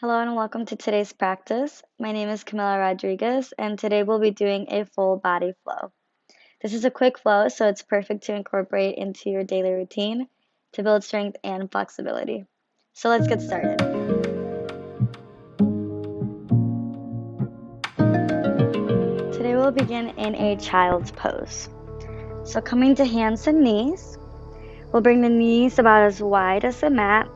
Hello and welcome to today's practice. My name is Camila Rodriguez, and today we'll be doing a full body flow. This is a quick flow, so it's perfect to incorporate into your daily routine to build strength and flexibility. So let's get started. Today we'll begin in a child's pose. So coming to hands and knees, we'll bring the knees about as wide as the mat.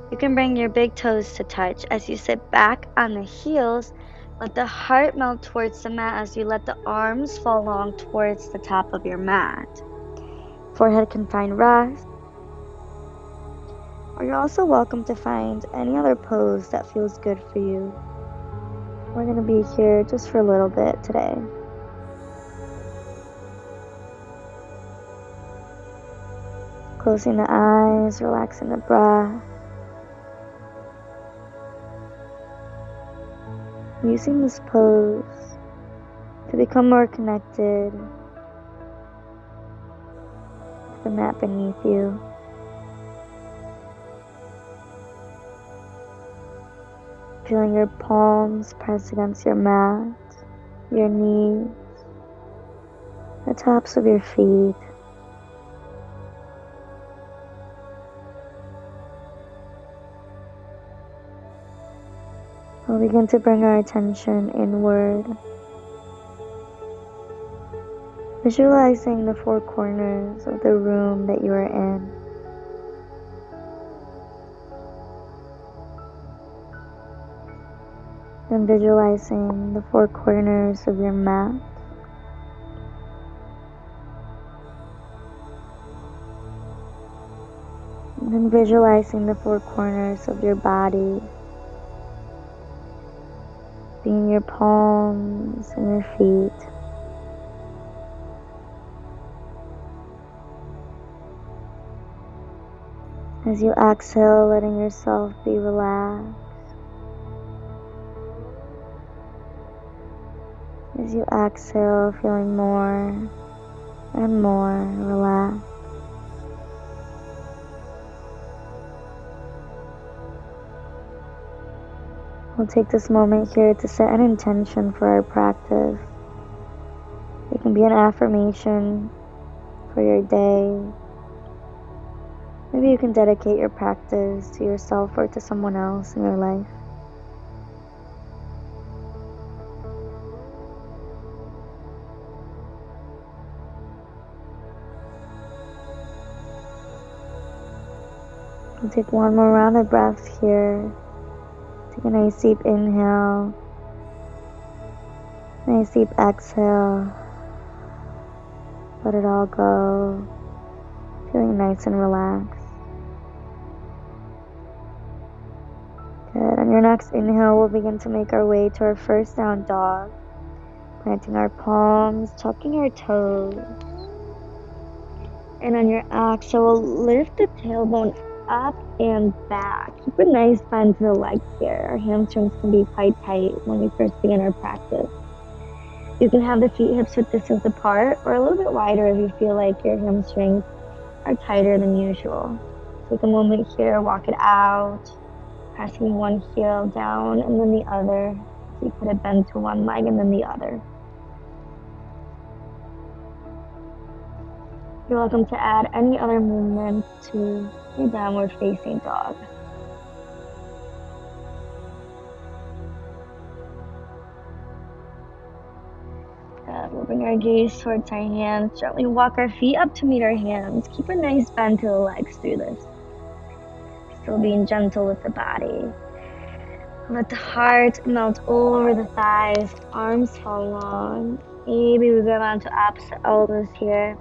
You can bring your big toes to touch as you sit back on the heels. Let the heart melt towards the mat as you let the arms fall long towards the top of your mat. Forehead can find rest. Or you're also welcome to find any other pose that feels good for you. We're going to be here just for a little bit today. Closing the eyes, relaxing the breath. Using this pose to become more connected to the mat beneath you. Feeling your palms press against your mat, your knees, the tops of your feet. We'll begin to bring our attention inward, visualizing the four corners of the room that you are in. And visualizing the four corners of your mat. And then visualizing the four corners of your body, being your palms and your feet. As you exhale, letting yourself be relaxed. As you exhale, feeling more and more relaxed. We'll take this moment here to set an intention for our practice. It can be an affirmation for your day. Maybe you can dedicate your practice to yourself or to someone else in your life. We'll take one more round of breaths here. Take a nice deep inhale, nice deep exhale. Let it all go, feeling nice and relaxed. Good. On your next inhale, we'll begin to make our way to our first down dog. Planting our palms, tucking our toes. And on your exhale, we'll lift the tailbone up and back. Keep a nice bend to the legs here. Our hamstrings can be quite tight when we first begin our practice. You can have the feet hips width distance apart or a little bit wider if you feel like your hamstrings are tighter than usual. Take a moment here, walk it out, pressing one heel down and then the other. So you put it bend to one leg and then the other. You're welcome to add any other movement to your downward facing dog. Good. We'll bring our gaze towards our hands. Gently walk our feet up to meet our hands. Keep a nice bend to the legs through this. Still being gentle with the body. Let the heart melt over the thighs. Arms fall long. Maybe we go on to opposite elbows here.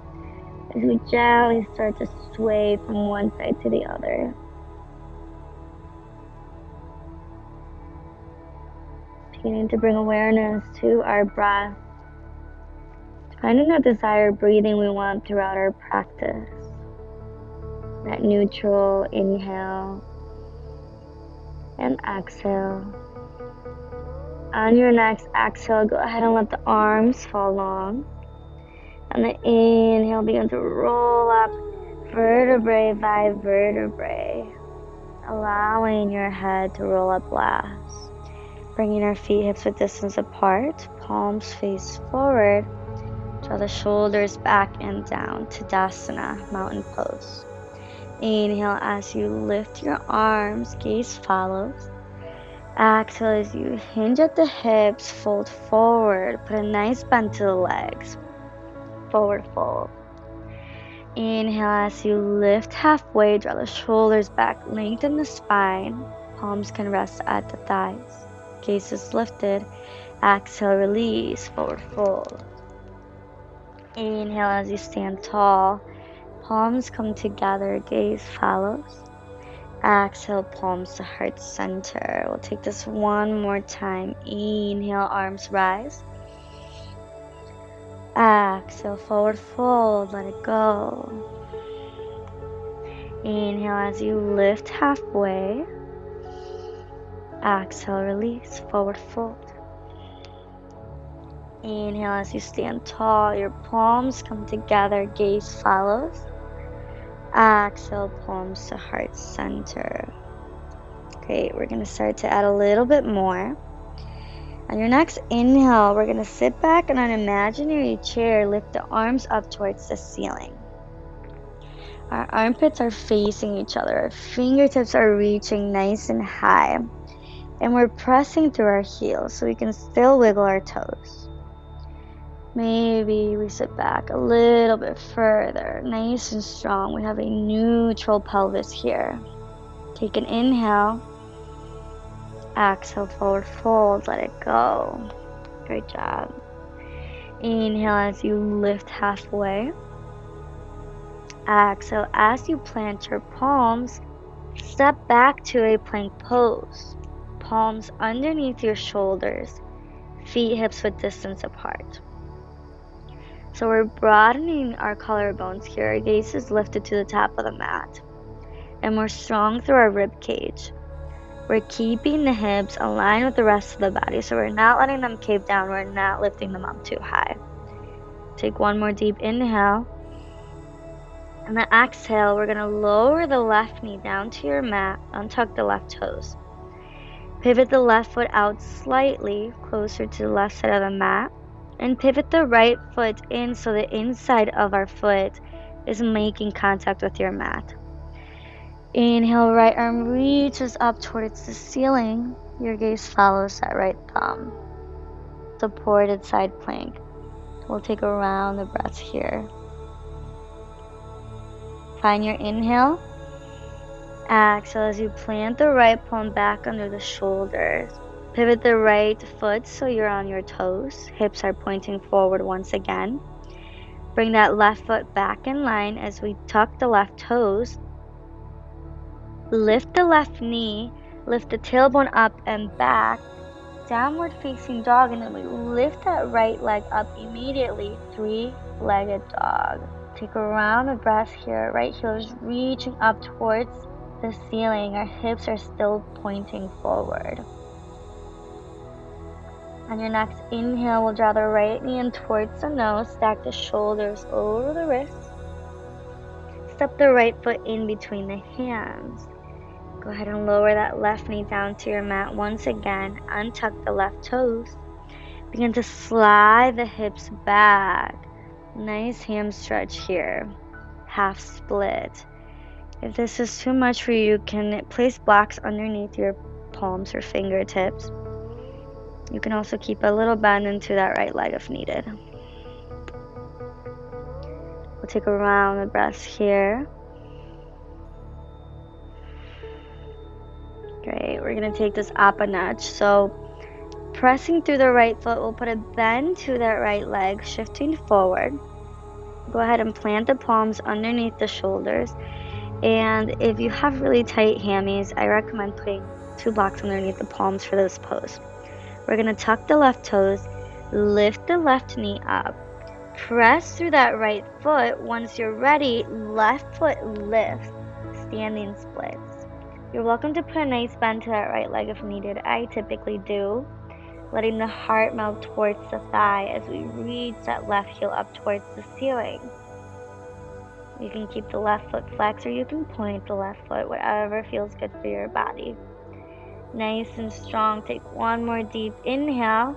As we gently start to sway from one side to the other. Beginning to bring awareness to our breath. Finding that desired breathing we want throughout our practice. That neutral inhale and exhale. On your next exhale, go ahead and let the arms fall long. On the inhale, begin to roll up vertebrae by vertebrae. allowing your head to roll up last. Bringing our feet hips width distance apart, palms face forward. Draw the shoulders back and down to Tadasana, mountain pose. Inhale as you lift your arms, gaze follows. Exhale as you hinge at the hips, fold forward, put a nice bend to the legs. Forward fold. Inhale as you lift halfway, draw the shoulders back, lengthen the spine. Palms can rest at the thighs. Gaze is lifted. Exhale, release, forward fold. Inhale as you stand tall. Palms come together, gaze follows. Exhale, palms to heart center. We'll take this one more time. Inhale, arms rise. Exhale, forward fold, let it go. Inhale as you lift halfway. Exhale, release, forward fold. Inhale as you stand tall, your palms come together, gaze follows. Exhale, palms to heart center. Great, we're going to start to add a little bit more. On your next inhale, we're going to sit back on an imaginary chair, lift the arms up towards the ceiling. Our armpits are facing each other, our fingertips are reaching nice and high, and we're pressing through our heels so we can still wiggle our toes. Maybe we sit back a little bit further, nice and strong. We have a neutral pelvis here. Take an inhale. Exhale, forward fold, let it go. Great job. Inhale as you lift halfway. Exhale as you plant your palms, step back to a plank pose. Palms underneath your shoulders, feet hips width distance apart. So we're broadening our collarbones here. Our gaze is lifted to the top of the mat. And we're strong through our rib cage. We're keeping the hips aligned with the rest of the body. So we're not letting them cave down. We're not lifting them up too high. Take one more deep inhale. And then exhale, we're going to lower the left knee down to your mat. Untuck the left toes. Pivot the left foot out slightly, closer to the left side of the mat. And pivot the right foot in so the inside of our foot is making contact with your mat. Inhale, right arm reaches up towards the ceiling. Your gaze follows that right thumb. Supported side plank. We'll take a round of breaths here. Find your inhale. Exhale as you plant the right palm back under the shoulders. Pivot the right foot so you're on your toes. Hips are pointing forward once again. Bring that left foot back in line as we tuck the left toes. Lift the left knee, lift the tailbone up and back, downward facing dog, and then we lift that right leg up immediately, three-legged dog. Take a round of breath here. Right heel is reaching up towards the ceiling. Our hips are still pointing forward. On your next inhale, we'll draw the right knee in towards the nose, stack the shoulders over the wrists. Step the right foot in between the hands. Go ahead and lower that left knee down to your mat once again. Untuck the left toes. Begin to slide the hips back. Nice ham stretch here. Half split. If this is too much for you, you can place blocks underneath your palms or fingertips. You can also keep a little bend into that right leg if needed. We'll take a round of breaths here. Great, we're going to take this up a notch. So pressing through the right foot, we'll put a bend to that right leg, shifting forward. Go ahead and plant the palms underneath the shoulders. And if you have really tight hammies, I recommend putting 2 blocks underneath the palms for this pose. We're going to tuck the left toes, lift the left knee up, press through that right foot. Once you're ready, left foot lifts, standing splits. You're welcome to put a nice bend to that right leg if needed. I typically do, letting the heart melt towards the thigh as we reach that left heel up towards the ceiling. You can keep the left foot flexed or you can point the left foot, whatever feels good for your body. Nice and strong. Take one more deep inhale.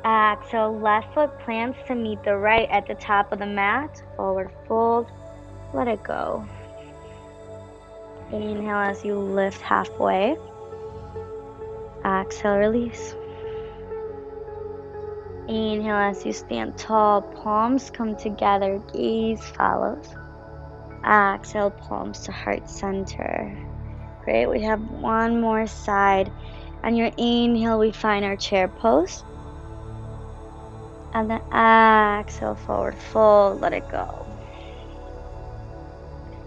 Exhale, left foot plants to meet the right at the top of the mat. Forward fold. Let it go. Inhale as you lift halfway. Exhale, release. Inhale as you stand tall. Palms come together. Gaze follows. Exhale, palms to heart center. Great. We have one more side. On your inhale, we find our chair pose. And then exhale, forward fold. Let it go.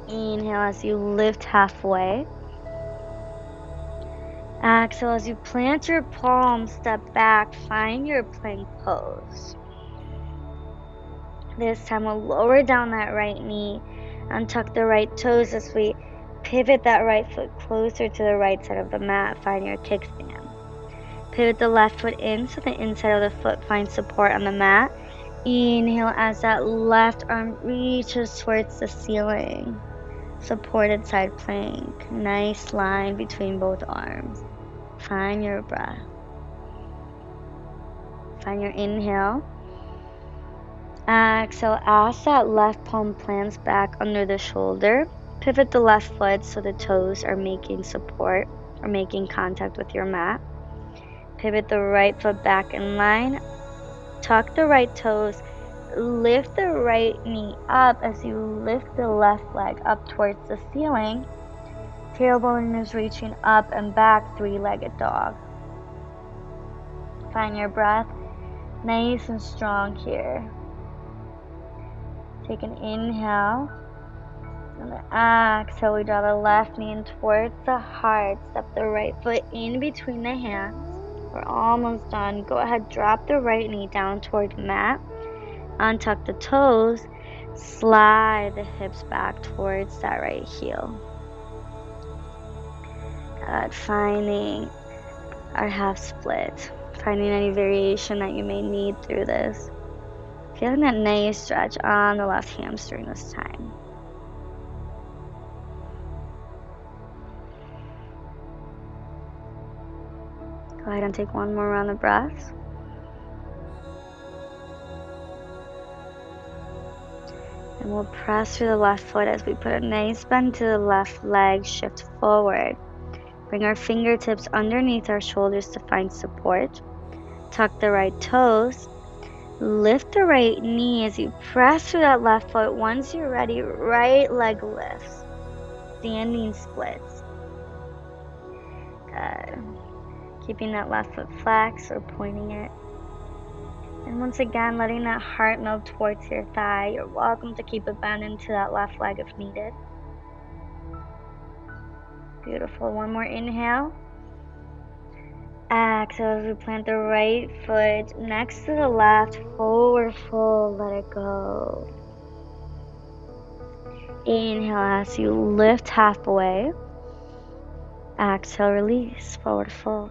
Inhale as you lift halfway. Exhale as you plant your palms, step back, find your plank pose. This time we'll lower down that right knee and tuck the right toes as we pivot that right foot closer to the right side of the mat. Find your kickstand. Pivot the left foot in so the inside of the foot finds support on the mat. Inhale as that left arm reaches towards the ceiling. Supported side plank. Nice line between both arms. Find your breath. Find your inhale. Exhale, as that left palm plants back under the shoulder. Pivot the left foot so the toes are making support or making contact with your mat. Pivot the right foot back in line. Tuck the right toes. Lift the right knee up as you lift the left leg up towards the ceiling. Tailbone is reaching up and back, three-legged dog. Find your breath, nice and strong here. Take an inhale, and then exhale, we draw the left knee in towards the heart. Step the right foot in between the hands. We're almost done. Go ahead, drop the right knee down toward the mat. Untuck the toes, slide the hips back towards that right heel. Good. Finding our half split. Finding any variation that you may need through this. Feeling that nice stretch on the left hamstring this time. Go ahead and take one more round of breaths. And we'll press through the left foot as we put a nice bend to the left leg, shift forward. Bring our fingertips underneath our shoulders to find support. Tuck the right toes. Lift the right knee as you press through that left foot. Once you're ready, right leg lifts. Standing splits. Good. Keeping that left foot flexed or pointing it. And once again, letting that heart melt towards your thigh. You're welcome to keep a bend into that left leg if needed. Beautiful. One more inhale. Exhale as we plant the right foot next to the left. Forward fold. Let it go. Inhale as you lift halfway. Exhale, release. Forward fold.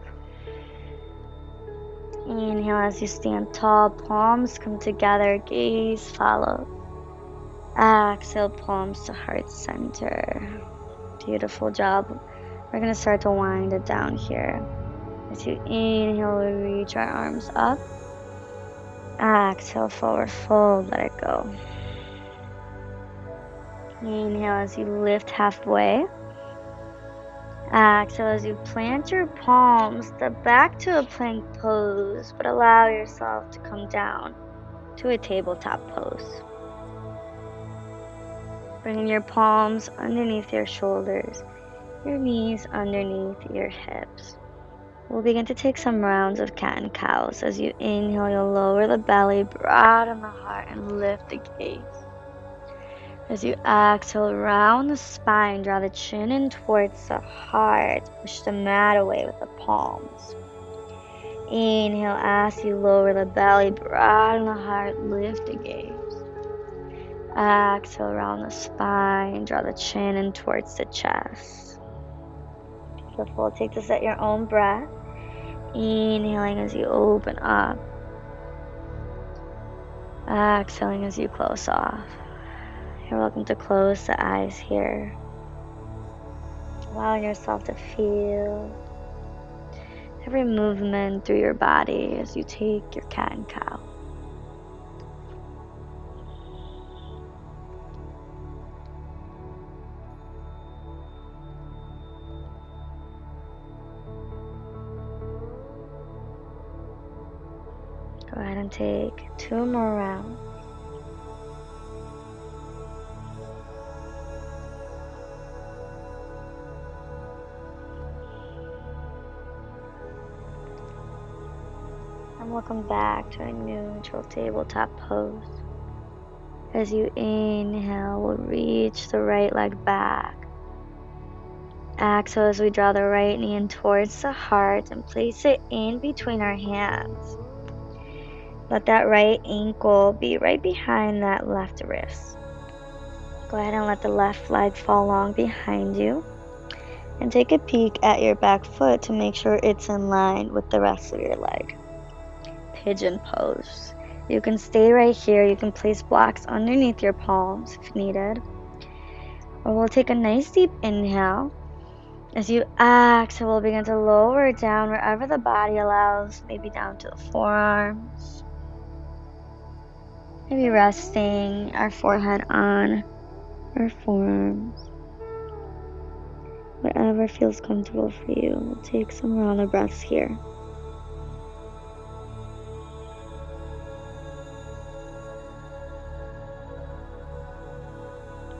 Inhale as you stand tall. Palms come together. Gaze follow. Exhale, palms to heart center. Beautiful job. We're going to start to wind it down here. As you inhale, we reach our arms up. Exhale, forward fold, let it go. Inhale as you lift halfway. Exhale as you plant your palms, step back to a plank pose, but allow yourself to come down to a tabletop pose. Bringing your palms underneath your shoulders, your knees underneath your hips. We'll begin to take some rounds of cat and cows. As you inhale, you'll lower the belly, broaden the heart, and lift the gaze. As you exhale, round the spine, draw the chin in towards the heart. Push the mat away with the palms. Inhale as you lower the belly, broaden the heart, lift the gaze. Exhale, round the spine, draw the chin in towards the chest. Beautiful. Take this at your own breath. Inhaling as you open up. Exhaling as you close off. You're welcome to close the eyes here, allowing yourself to feel every movement through your body as you take your cat and cow. Go ahead and take 2 more rounds. And welcome back to a neutral tabletop pose. As you inhale, we'll reach the right leg back. Exhale as we draw the right knee in towards the heart and place it in between our hands. Let that right ankle be right behind that left wrist. Go ahead and let the left leg fall long behind you. And take a peek at your back foot to make sure it's in line with the rest of your leg. Pigeon pose. You can stay right here. You can place blocks underneath your palms if needed. Or we'll take a nice deep inhale. As you exhale, we'll begin to lower down wherever the body allows, maybe down to the forearms. Maybe resting our forehead on our forearms. Whatever feels comfortable for you. We'll take some round of breaths here.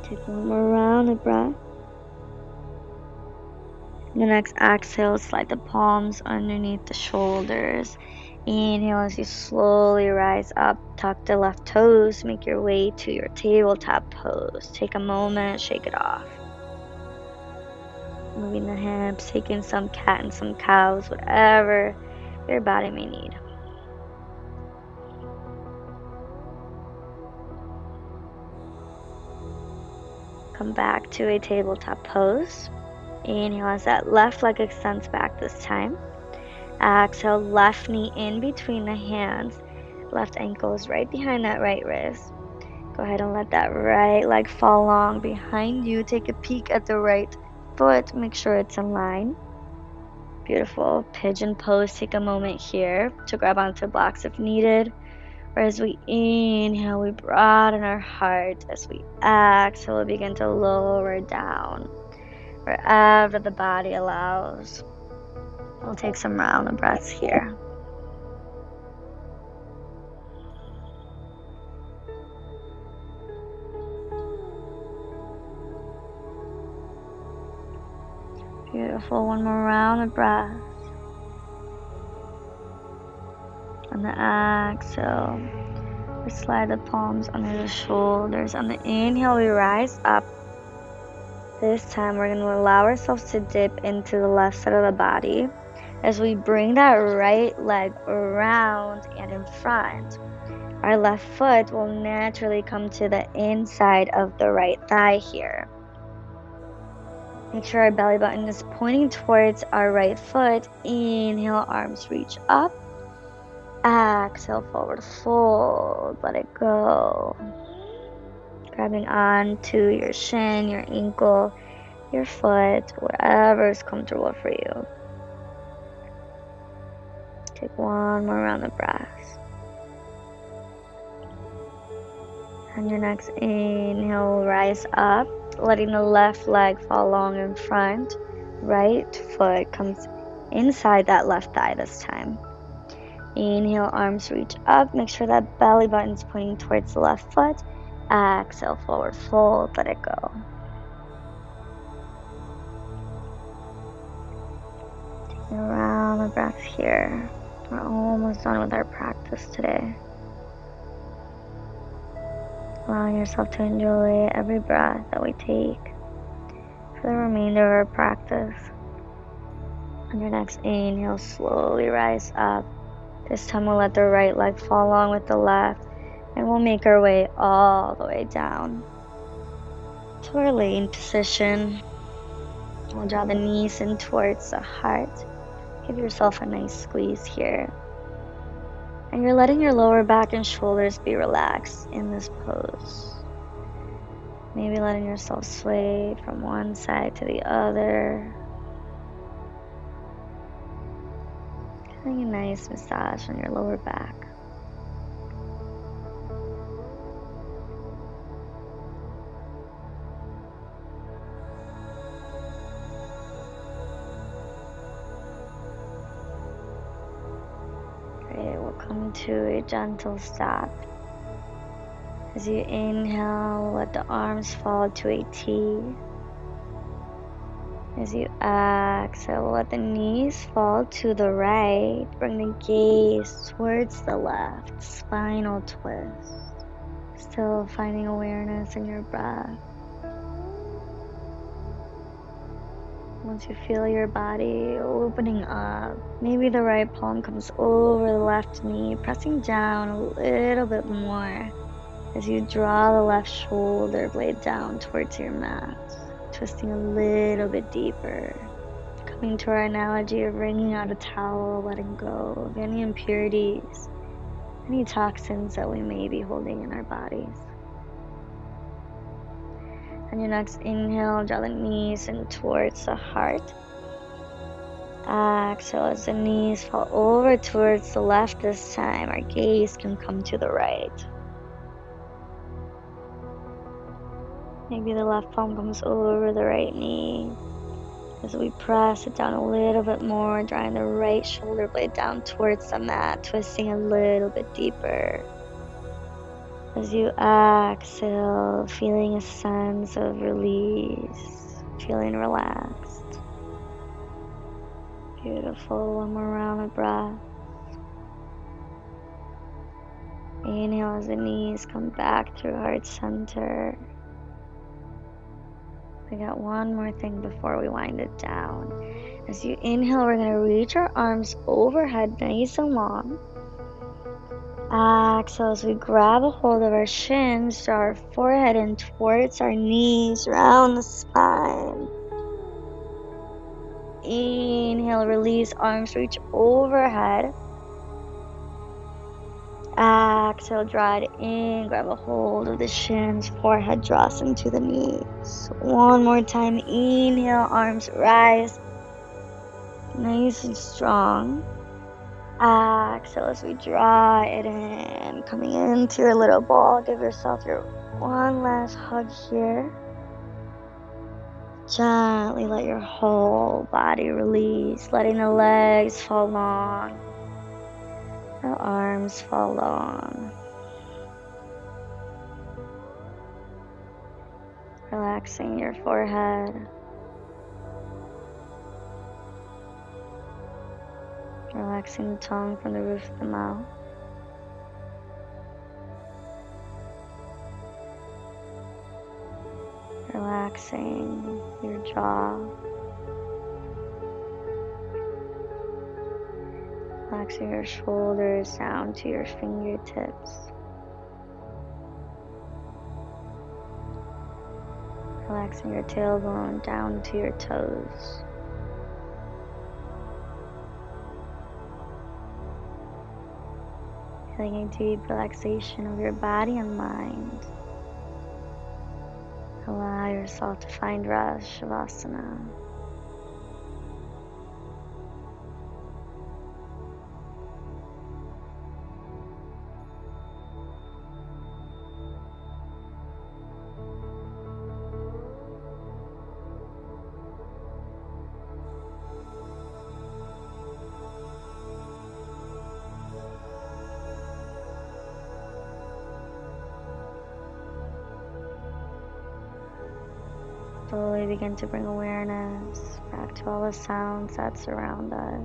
Take one more round of breath. The next exhale, slide the palms underneath the shoulders. Inhale as you slowly rise up, tuck the left toes, make your way to your tabletop pose. Take a moment, shake it off. Moving the hips, taking some cat and some cows, whatever your body may need. Come back to a tabletop pose. Inhale as that left leg extends back this time. Exhale, left knee in between the hands. Left ankle is right behind that right wrist. Go ahead and let that right leg fall long behind you. Take a peek at the right foot. Make sure it's in line. Beautiful. Pigeon pose. Take a moment here to grab onto blocks if needed. Or as we inhale, we broaden our heart. As we exhale, we begin to lower down wherever the body allows. We'll take some round of breaths here. Beautiful. One more round of breath. On the exhale, we slide the palms under the shoulders. On the inhale, we rise up. This time, we're going to allow ourselves to dip into the left side of the body. As we bring that right leg around and in front, our left foot will naturally come to the inside of the right thigh here. Make sure our belly button is pointing towards our right foot. Inhale, arms reach up. Exhale, forward fold. Let it go. Grabbing on to your shin, your ankle, your foot, whatever is comfortable for you. Take one more round of breath. On your next inhale, rise up, letting the left leg fall long in front. Right foot comes inside that left thigh this time. Inhale, arms reach up. Make sure that belly button is pointing towards the left foot. Exhale, forward fold, let it go. Taking a round of breath here. We're almost done with our practice today. Allowing yourself to enjoy every breath that we take for the remainder of our practice. On your next inhale, slowly rise up. This time we'll let the right leg fall along with the left, and we'll make our way all the way down to our laying position. We'll draw the knees in towards the heart. Give yourself a nice squeeze here. And you're letting your lower back and shoulders be relaxed in this pose. Maybe letting yourself sway from one side to the other. Getting a nice massage on your lower back. Great, we'll come to a gentle stop. As you inhale, let the arms fall to a T. As you exhale, let the knees fall to the right. Bring the gaze towards the left, spinal twist. Still finding awareness in your breath. Once you feel your body opening up, maybe the right palm comes over the left knee, pressing down a little bit more as you draw the left shoulder blade down towards your mat, twisting a little bit deeper. Coming to our analogy of wringing out a towel, letting go of any impurities, any toxins that we may be holding in our bodies. On your next inhale, draw the knees in towards the heart. Exhale as the knees fall over towards the left this time. Our gaze can come to the right. Maybe the left palm comes over the right knee. As we press it down a little bit more, drawing the right shoulder blade down towards the mat, twisting a little bit deeper. As you exhale, feeling a sense of release, feeling relaxed. Beautiful. One more round of breath. Inhale as the knees come back through heart center. We got one more thing before we wind it down. As you inhale, we're going to reach our arms overhead nice and long. Exhale as we grab a hold of our shins, draw our forehead in towards our knees, round the spine. Inhale, release, arms reach overhead. Exhale, draw it in, grab a hold of the shins, forehead draws into the knees. One more time, inhale, arms rise, nice and strong. Exhale as we draw it in, coming into your little ball. Give yourself your one last hug here. Gently let your whole body release, letting the legs fall long, the arms fall long. Relaxing your forehead. Relaxing the tongue from the roof of the mouth. Relaxing your jaw. Relaxing your shoulders down to your fingertips. Relaxing your tailbone down to your toes. Feeling a deep relaxation of your body and mind. Allow yourself to find rest, Shavasana. Slowly begin to bring awareness back to all the sounds that surround us.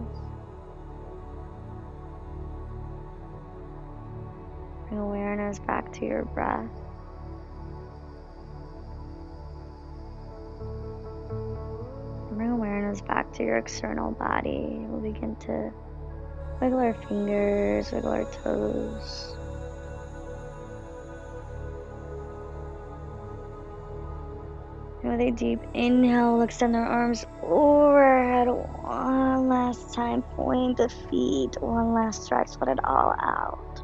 Bring awareness back to your breath. Bring awareness back to your external body. We'll begin to wiggle our fingers, wiggle our toes. And with a deep inhale, we'll extend our arms overhead one last time. Point the feet, one last stretch, let it all out.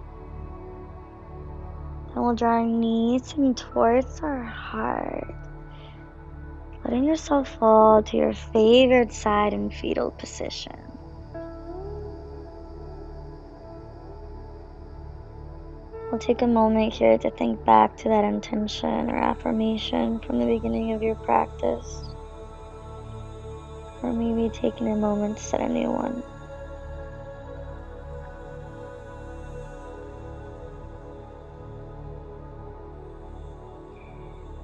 And we'll draw our knees in towards our heart, letting yourself fall to your favorite side in fetal position. We'll take a moment here to think back to that intention or affirmation from the beginning of your practice, or maybe taking a moment to set a new one.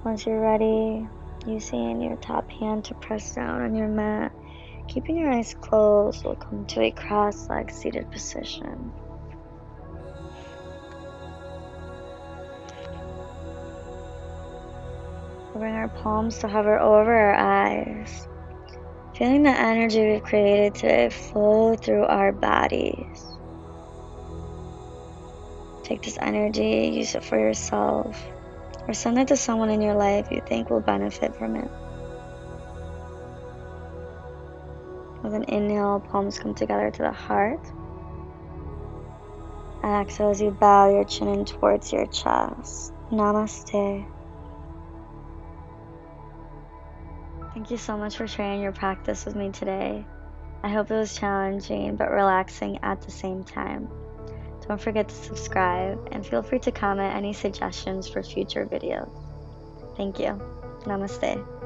Once you're ready, using your top hand to press down on your mat, keeping your eyes closed, we'll come to a cross-legged seated position. We'll bring our palms to hover over our eyes, feeling the energy we've created today flow through our bodies. Take this energy, use it for yourself, or send it to someone in your life you think will benefit from it. With an inhale, palms come together to the heart. And exhale as you bow your chin in towards your chest. Namaste. Thank you so much for sharing your practice with me today. I hope it was challenging but relaxing at the same time. Don't forget to subscribe and feel free to comment any suggestions for future videos. Thank you. Namaste.